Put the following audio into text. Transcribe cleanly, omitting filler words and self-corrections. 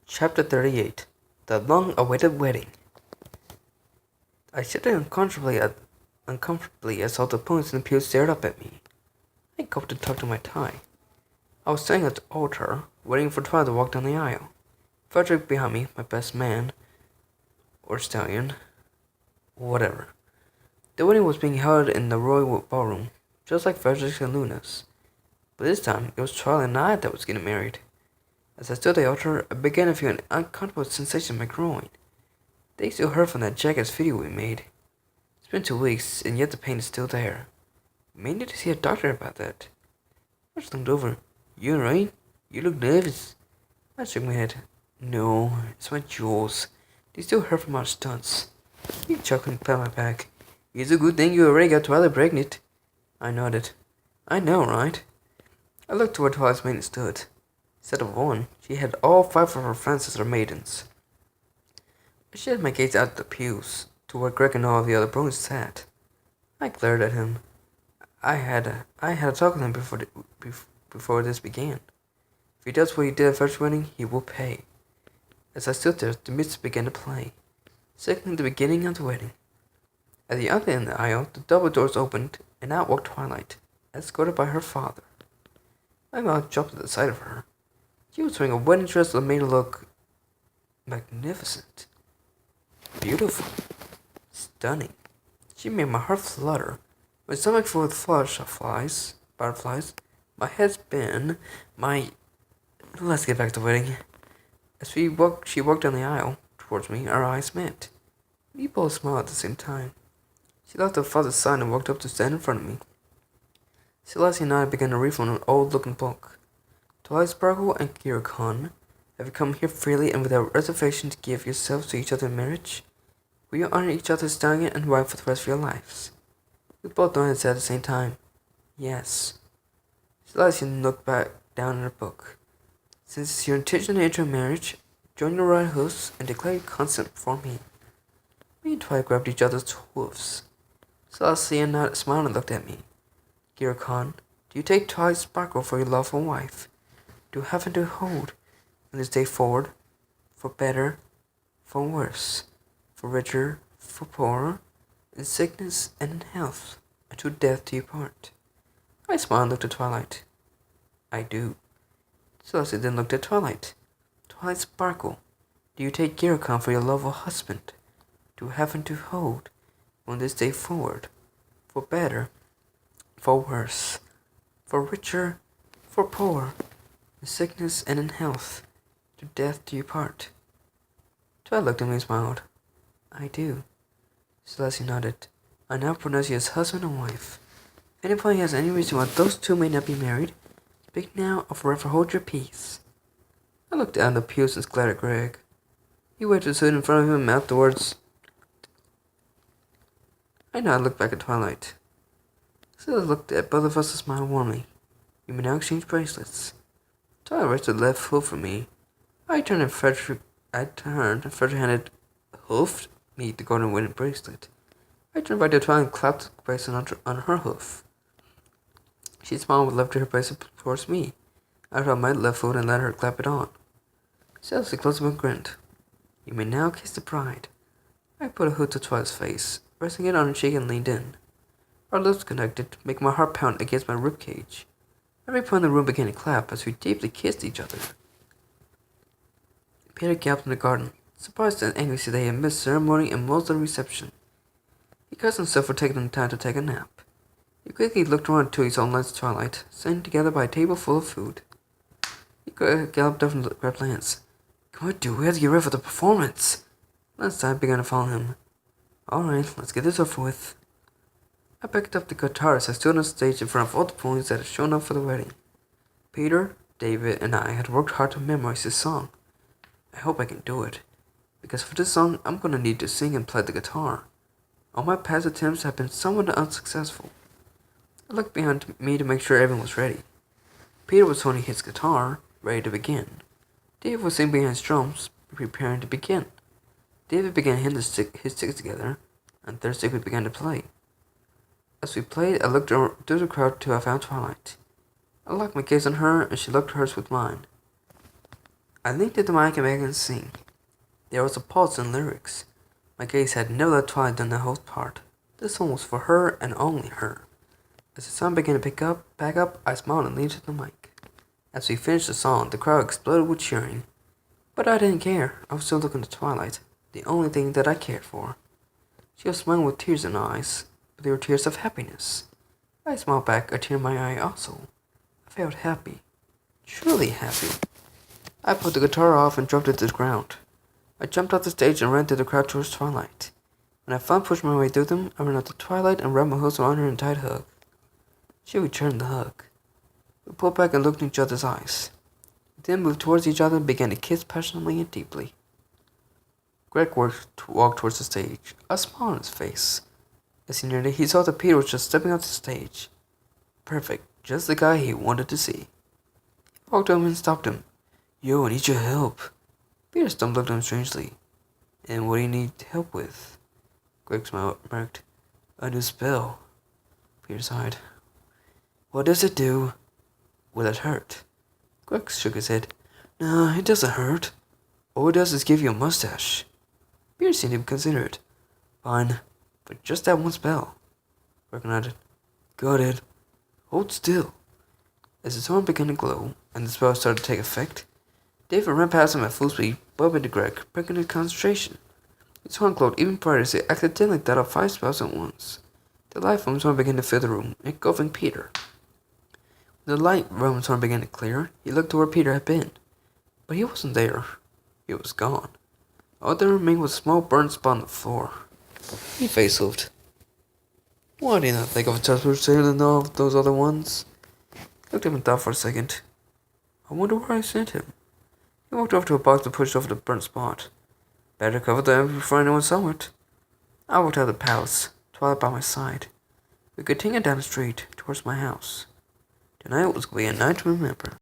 Chapter 38. The long-awaited wedding. I sat uncomfortably as all the ponies in the pew stared up at me. I gulped and tugged on my tie. I was standing at the altar, waiting for Twilight to walk down the aisle. Frederick behind me, my best man, or stallion, whatever. The wedding was being held in the royal ballroom, just like Frederick's and Luna's. But this time, it was Twilight and I that was getting married. As I stood at the altar, I began to feel an uncomfortable sensation in my groin. They still hurt from that jackass video we made. It's been 2 weeks, and yet the pain is still there. May need to see a doctor about that. I just looked over. You alright? You look nervous. I shook my head. No, it's my jewels. They still hurt from our stunts. He chuckled and pat my back. It's a good thing you already got Twilight pregnant. I nodded. I know, right? I looked toward Twilight's maiden stood. Instead of one, she had all 5 of her friends as her maidens. I shifted my gaze out the pews, to where Greg and all of the other bronies sat. I glared at him. I had a talk with him before this began. If he does what he did at first wedding, he will pay. As I stood there, the music began to play, signaling the beginning of the wedding. At the other end of the aisle, the double doors opened, and out walked Twilight, escorted by her father. My mouth dropped at the sight of her. She was wearing a wedding dress that made her look magnificent, beautiful, stunning. She made my heart flutter, my stomach full with flush of butterflies, my head spin, Let's get back to the wedding. As she walked down the aisle towards me, our eyes met. We both smiled at the same time. She left her father's side and walked up to stand in front of me. Celestia and I began to read from an old-looking book. Twilight Sparkle and Kira Khan, have you come here freely and without reservation to give yourselves to each other in marriage? Will you honor each other's stallion and wife for the rest of your lives? We both nodded and said at the same time, yes. Celestia looked back down at her book. Since it's your intention to enter a marriage, join your royal hosts and declare your consent before me. Me and Twilight grabbed each other's hoofs. Celestia smiled and looked at me. Kira Khan, do you take Twilight Sparkle for your lawful wife? Do you have to hold from this day forward, for better, for worse, for richer, for poorer, in sickness and in health, until death do you part? I smiled and looked at Twilight. I do. Celestia then looked at Twilight. Twilight Sparkle, do you take Kira Khan for your lawful husband? Do you have to hold from this day forward, for better, for worse, for richer, for poorer, in sickness and in health, to death do you part? Twilight looked at me and smiled. I do. Celestia nodded. I now pronounce you as husband and wife. If anybody has any reason why those two may not be married, speak now or forever hold your peace. I looked down the pews and glared at Greg. He waved his hood in front of him and mouthed the words. I now looked back at Twilight. Celestia looked at both of us and smiled warmly. We may now exchange bracelets. Twilight raised her left foot for me. I turned and Frederick handed hoofed me the golden wedding bracelet. I turned back to Twilight and clapped the bracelet on her hoof. She smiled and lifted her bracelet towards me. I held my left foot and let her clap it on. Celestia closed up and grinned. You may now kiss the bride. I put a hood to Twilight's face, resting it on her cheek and leaned in. Our lips connected, making my heart pound against my ribcage. Everyone in the room began to clap as we deeply kissed each other. Peter galloped in the garden, surprised and angry that they had missed ceremony and most of the reception. He cursed himself for taking the time to take a nap. He quickly looked around until he saw Lance and Twilight, sitting together by a table full of food. He galloped up and grabbed Lance. Come on, dude, we have to get ready for the performance. Lance and I began to follow him. Alright, let's get this over with. I picked up the guitar as I stood on stage in front of all the ponies that had shown up for the wedding. Peter, David, and I had worked hard to memorize this song. I hope I can do it, because for this song, I'm going to need to sing and play the guitar. All my past attempts have been somewhat unsuccessful. I looked behind me to make sure everyone was ready. Peter was holding his guitar, ready to begin. David was sitting behind his drums, preparing to begin. David began hitting his sticks together, and their stick began to play. As we played, I looked through the crowd till I found Twilight. I locked my gaze on her, and she looked hers with mine. I leaned to the mic and began to sing. There was a pause in lyrics. My gaze had never let Twilight done the whole part. This song was for her and only her. As the song began to back up, I smiled and leaned to the mic. As we finished the song, the crowd exploded with cheering. But I didn't care. I was still looking at Twilight, the only thing that I cared for. She was smiling with tears in her eyes, but they were tears of happiness. I smiled back, a tear in my eye also. I felt happy. Truly happy. I put the guitar off and dropped it to the ground. I jumped off the stage and ran through the crowd towards Twilight. When I finally pushed my way through them, I ran up to Twilight and wrapped my arms around her in a tight hug. She returned the hug. We pulled back and looked in each other's eyes. We then moved towards each other and began to kiss passionately and deeply. Greg walked towards the stage, a smile on his face. As he neared it, he saw that Peter was just stepping off the stage. Perfect, just the guy he wanted to see. He walked over and stopped him. Yo, I need your help. Peter stumbled at him strangely. And what do you need help with? Greg remarked. A new spell. Peter sighed. What does it do? Will it hurt? Greg shook his head. Nah, it doesn't hurt. All it does is give you a mustache. Peter seemed to consider it. Fine, but just that one spell. Greg nodded. Got it. Hold still. As his horn began to glow, and the spell started to take effect, David ran past him at full speed, bumping into Greg, breaking his concentration. His horn glowed even brighter as he accidentally let out 5 spells at once. The light from his horn began to fill the room, engulfing Peter. When the light from his horn began to clear, he looked to where Peter had been. But he wasn't there. He was gone. All that remained was a small burnt spot on the floor. He face-huffed. Why did I not think of a tougher sailor than all of those other ones? He looked at him and thought for a second. I wonder where I sent him. He walked over to a box and pushed over the burnt spot. Better cover them before anyone saw it. I walked out of the palace, Twilight by my side. We continued down the street towards my house. Tonight was going to be a night to remember.